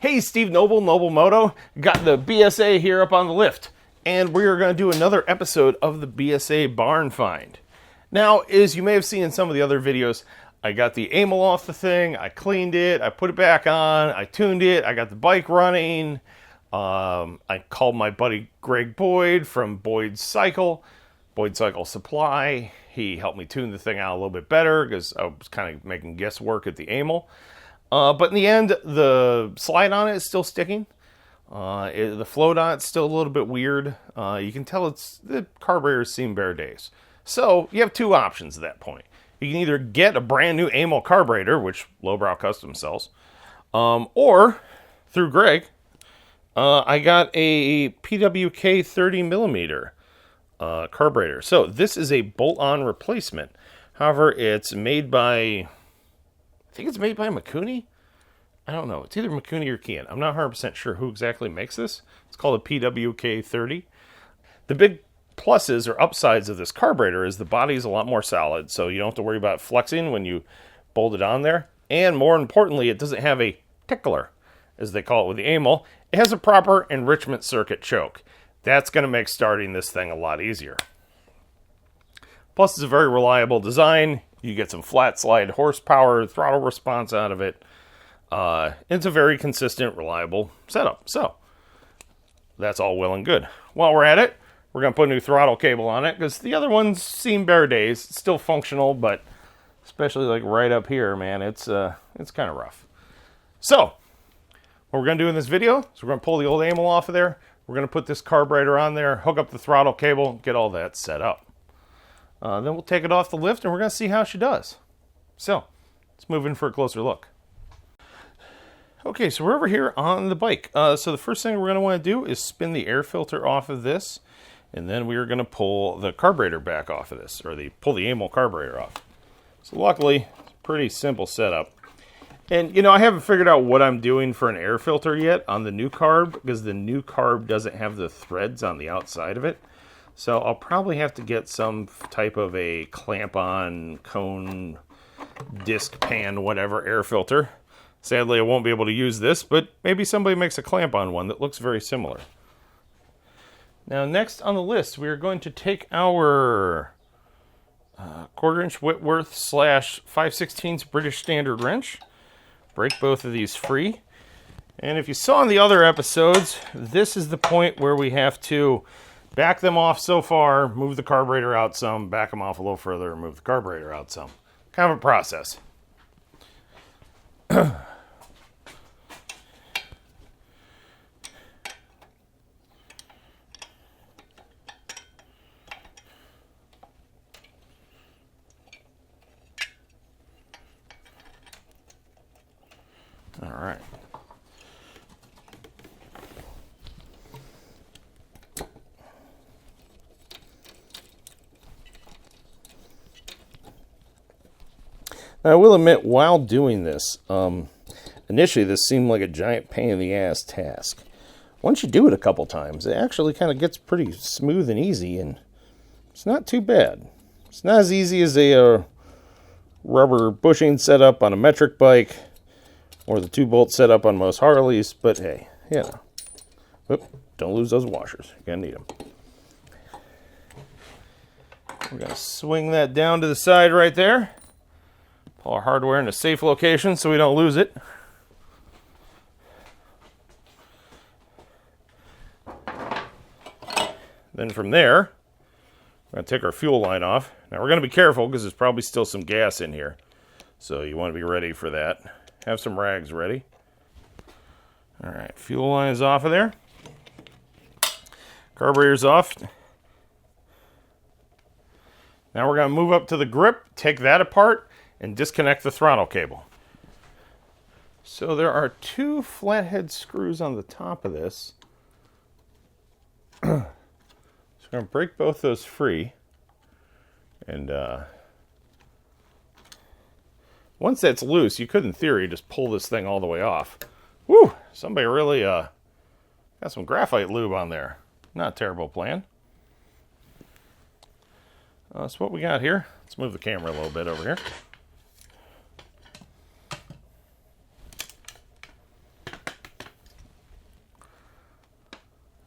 Hey, Steve Noble, Noble Moto. Got the BSA here up on the lift. And we are going to do another episode of the BSA barn find. Now, as you may have seen in some of the other videos, I got the Amal off the thing, I cleaned it, I put it back on, I tuned it, I got the bike running. I called my buddy Greg Boyd from Boyd Cycle Supply. He helped me tune the thing out a little bit better because I was kind of making guesswork at the Amal. But in the end, the slide on it is still sticking. The float on it's still a little bit weird. You can tell the carburetor's seen better days. So you have two options at that point. You can either get a brand new Amal carburetor, which Lowbrow Custom sells, or through Greg, I got a PWK 30 millimeter carburetor. So this is a bolt-on replacement. However, it's made by, I think it's made by Mikuni. I don't know. It's either Mikuni or Kian. I'm not 100% sure who exactly makes this. It's called a PWK 30. The big pluses or upsides of this carburetor is the body is a lot more solid, so you don't have to worry about flexing when you bolt it on there. And more importantly, it doesn't have a tickler, as they call it with the Amal. It has a proper enrichment circuit choke. That's going to make starting this thing a lot easier. Plus, it's a very reliable design. You get some flat slide horsepower, throttle response out of it. It's a very consistent, reliable setup. So, that's all well and good. While we're at it, we're going to put a new throttle cable on it because the other ones seen better days. It's still functional, but especially like right up here, man, it's kind of rough. So, what we're going to do in this video is we're going to pull the old Amal off of there. We're going to put this carburetor on there, hook up the throttle cable, get all that set up. Then we'll take it off the lift and we're going to see how she does. So, let's move in for a closer look. Okay, so we're over here on the bike. So the first thing we're going to want to do is spin the air filter off of this. And then we are going to pull the carburetor back off of this, or pull the Amal carburetor off. So luckily, it's a pretty simple setup. And, you know, I haven't figured out what I'm doing for an air filter yet on the new carb, because the new carb doesn't have the threads on the outside of it. So I'll probably have to get some type of a clamp-on, cone, disc pan, whatever, air filter. Sadly, I won't be able to use this, but maybe somebody makes a clamp-on one that looks very similar. Now, next on the list, we are going to take our 1/4-inch Whitworth / 5/16 British Standard wrench, break both of these free. And if you saw in the other episodes, this is the point where we have to back them off so far, move the carburetor out some, back them off a little further, move the carburetor out some. Kind of a process. All right. Now, I will admit, while doing this, initially this seemed like a giant pain in the ass task. Once you do it a couple times, it actually kind of gets pretty smooth and easy, and it's not too bad. It's not as easy as a rubber bushing setup on a metric bike, or the 2-bolt setup on most Harleys, but hey, you know. Oop, don't lose those washers. You're going to need them. We're going to swing that down to the side right there. Pull our hardware in a safe location so we don't lose it. Then from there, we're going to take our fuel line off. Now we're going to be careful because there's probably still some gas in here. So you want to be ready for that. Have some rags ready. All right, fuel line is off of there. Carburetor's off. Now we're going to move up to the grip, take that apart, and disconnect the throttle cable. So there are 2 flathead screws on the top of this. So I'm going to break both those free. And once that's loose, you could, in theory, just pull this thing all the way off. Woo! Somebody really got some graphite lube on there. Not a terrible plan. So what we got here, let's move the camera a little bit over here.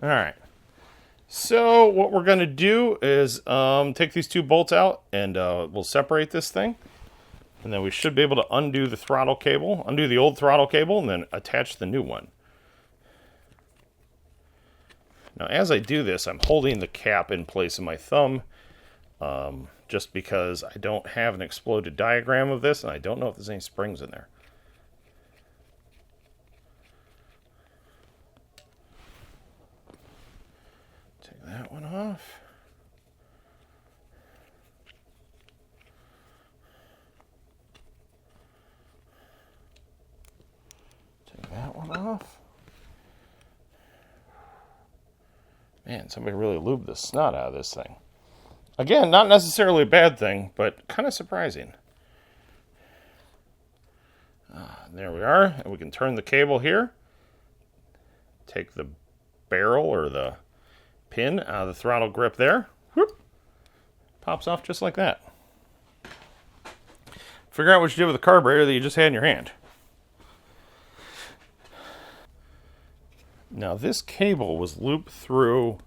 All right. So what we're going to do is take these two bolts out, and we'll separate this thing. And then we should be able to undo the throttle cable, undo the old throttle cable, and then attach the new one. Now, as I do this, I'm holding the cap in place of my thumb, just because I don't have an exploded diagram of this, and I don't know if there's any springs in there. Take that one off. Take that one off. Man, somebody really lubed the snot out of this thing. Again, not necessarily a bad thing, but kind of surprising. There we are. And we can turn the cable here. Take the barrel or the pin out of the throttle grip there. Whoop. Pops off just like that. Figure out what you did with the carburetor that you just had in your hand. Now this cable was looped through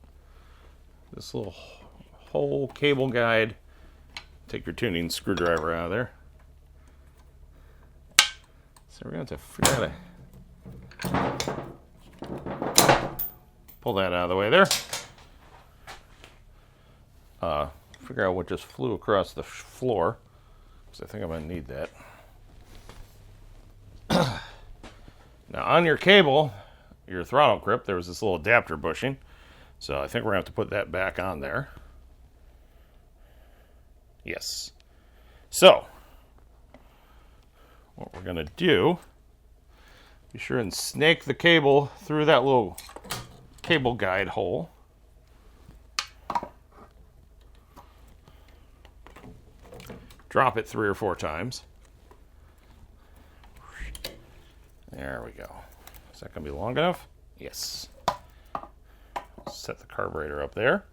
this little hole cable guide. Take your tuning screwdriver out of there. So we're going to have to figure out pull that out of the way there. Figure out what just flew across the floor, because I think I'm going to need that. Now on your cable, your throttle grip, there was this little adapter bushing. So I think we're going to have to put that back on there. Yes. So, what we're going to do, be sure and snake the cable through that little cable guide hole. Drop it 3 or 4 times. There we go. Is that going to be long enough? Yes. Set the carburetor up there.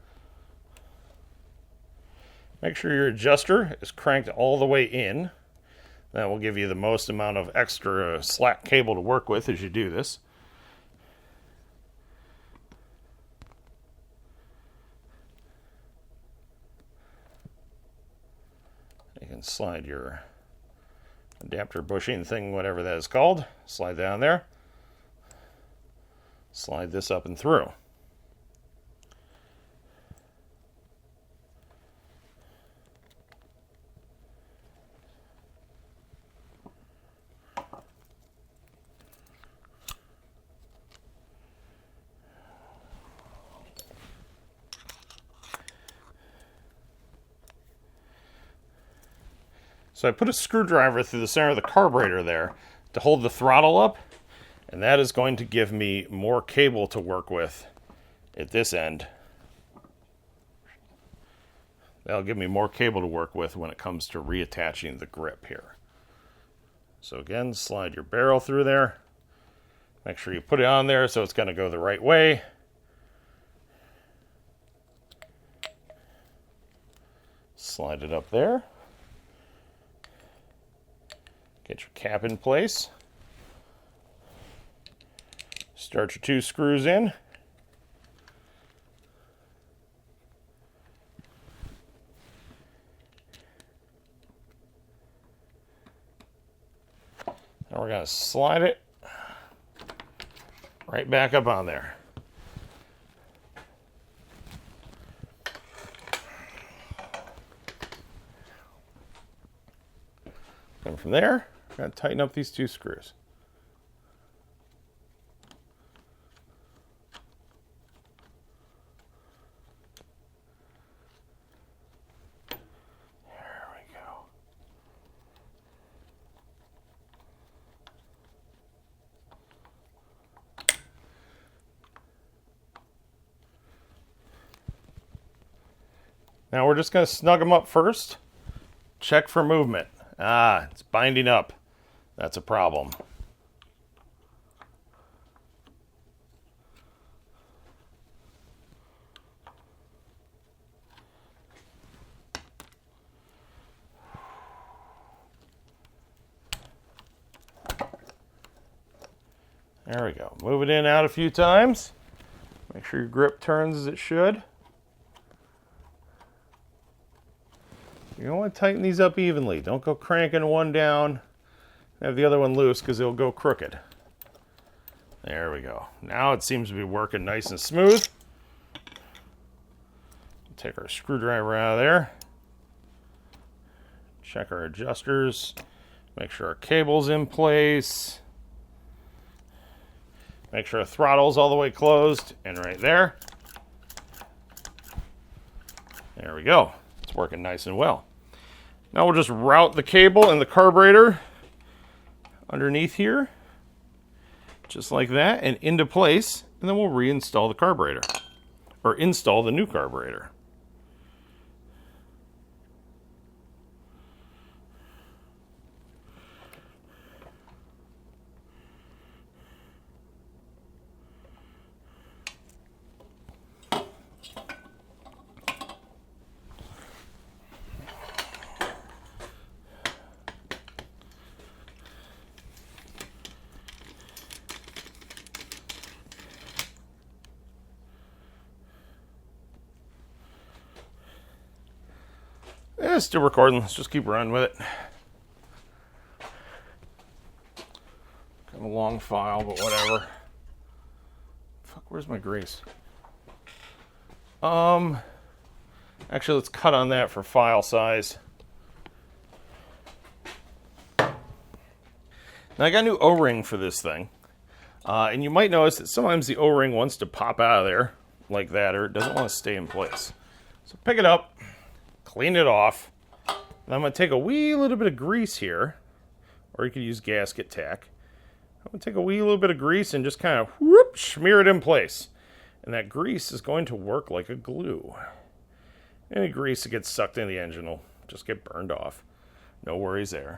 Make sure your adjuster is cranked all the way in. That will give you the most amount of extra slack cable to work with as you do this. You can slide your adapter bushing thing, whatever that is called, slide down there. Slide this up and through. So I put a screwdriver through the center of the carburetor there to hold the throttle up, and that is going to give me more cable to work with at this end. That'll give me more cable to work with when it comes to reattaching the grip here. So again, slide your barrel through there. Make sure you put it on there so it's going to go the right way. Slide it up there. Get your cap in place. Start your 2 screws in. Now we're going to slide it right back up on there. And from there, we're going to tighten up these 2 screws. There we go. Now we're just going to snug them up first. Check for movement. Ah, it's binding up. That's a problem. There we go. Move it in and out a few times. Make sure your grip turns as it should. You don't want to tighten these up evenly. Don't go cranking one down, have the other one loose because it'll go crooked. There we go. Now it seems to be working nice and smooth. Take our screwdriver out of there. Check our adjusters. Make sure our cable's in place. Make sure our throttle's all the way closed and right there. There we go. It's working nice and well. Now we'll just route the cable and the carburetor underneath here, just like that, and into place, and then we'll reinstall the carburetor, or install the new carburetor. It's still recording. Let's just keep running with it. Kind of a long file, but whatever. Fuck, where's my grease? Actually, let's cut on that for file size. Now I got a new O-ring for this thing. And you might notice that sometimes the O-ring wants to pop out of there like that, or it doesn't want to stay in place. So pick it up. Clean it off. And I'm going to take a wee little bit of grease here, or you could use gasket tack. I'm going to take a wee little bit of grease and just kind of whoop, smear it in place. And that grease is going to work like a glue. Any grease that gets sucked in the engine will just get burned off. No worries there.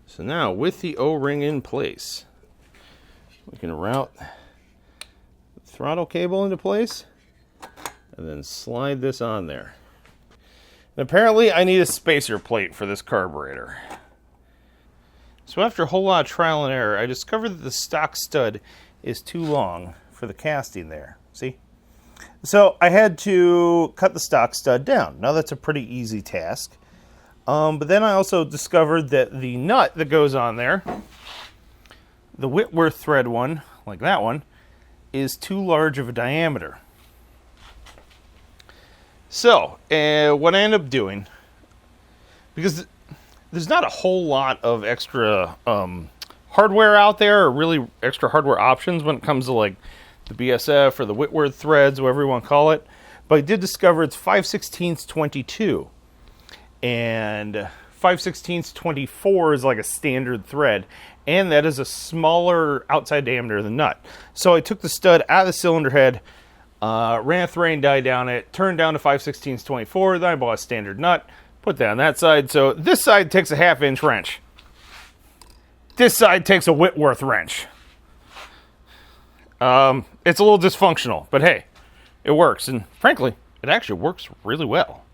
So now with the O-ring in place, we can route the throttle cable into place. And then slide this on there. And apparently I need a spacer plate for this carburetor. So after a whole lot of trial and error, I discovered that the stock stud is too long for the casting there. See? So I had to cut the stock stud down. Now that's a pretty easy task. But then I also discovered that the nut that goes on there, the Whitworth thread one, like that one, is too large of a diameter. So, what I ended up doing, because there's not a whole lot of extra hardware out there, or really extra hardware options when it comes to like the BSF or the Whitworth threads, whatever you want to call it, but I did discover it's 5/16 22, and 5/16 24 is like a standard thread, and that is a smaller outside diameter than nut. So I took the stud out of the cylinder head, ran a thread die down it, turned down to 5/16 24, then I bought a standard nut, put that on that side. So this side takes a 1/2 inch wrench. This side takes a Whitworth wrench. It's a little dysfunctional, but hey, it works. And frankly, it actually works really well.